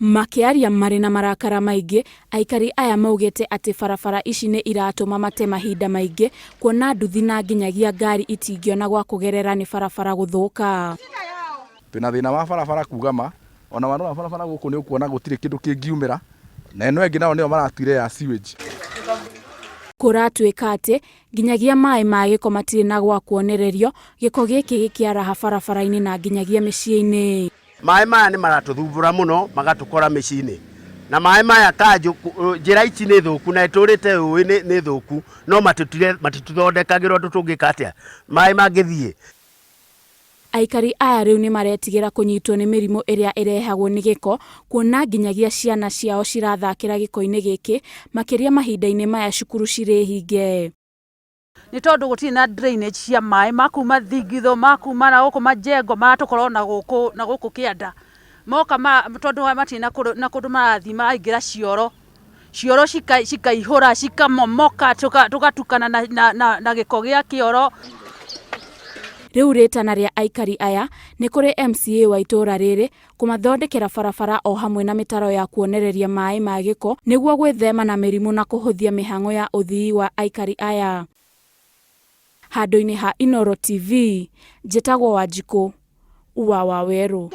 Makiaria marĩ na marakara maingĩ, aikari aya maugĩte atĩ barabara ici nĩ iratũma mate mahinda maingĩ, kuona nduthi na nginyagia ngari itingĩona gwa kũgerera nĩ barabara gũthũka. Twĩna thĩna wa barabara kugama, ona warora barabara gũkũ nĩ ũkuona gũtirĩ kĩndũ kĩngiumĩra, na ĩno ĩngĩ nao nĩo maratuire ya sewage. Kũratuĩka atĩ nginyagia maĩ ma gĩko matirĩ na gwa kuonererio, gĩko gĩkĩ gĩkĩaraha barabara-inĩ na nginyagia mĩciĩ-inĩ. Maĩ maya nĩ maratũthumbũra mũno magatukora mĩciĩ-inĩ. Na maĩ maya kanjũ njĩra ici nĩ thũku na tũrĩte ũĩ nĩ thũku, no matituthondekagĩrwo tũtũngĩka atĩa maĩ mangĩthiĩ. Aikari aya rĩu nĩ maretigĩra kũnyitwo nĩ mĩrimũ ĩrĩa ĩrehagwo nĩ gĩko, kuona nginyagia ciana ciao cirathakĩra gĩko-inĩ gĩkĩ, makiria mahinda-inĩ maya cukuru cirĩ hinge. Nĩ tondũ gũtirĩ na drainage cia maĩ makuma Thingithu, makuma na gũkũ majengo maratokorwo na gũkũ kĩanda. Moka tondũ matirĩ na kũndũ marathiĩ maingĩra cioro cikaihũra, cikamomoka, tũgatukana na gĩko gĩa kĩoro. Rĩu rĩtana rĩa aikari aya nĩ kũrĩ MCA wa itura rĩrĩ kũmathondekera barabara o hamwe na mĩtaro ya kuonereria maĩ ma gĩko nĩguo gwĩthema na mĩrimũ na kũhũthia mĩhang'o ya ũthii wa aikari aya. Handũ-inĩ ha Inooro TV, njĩtagwo Wanjikũ wa Waweru.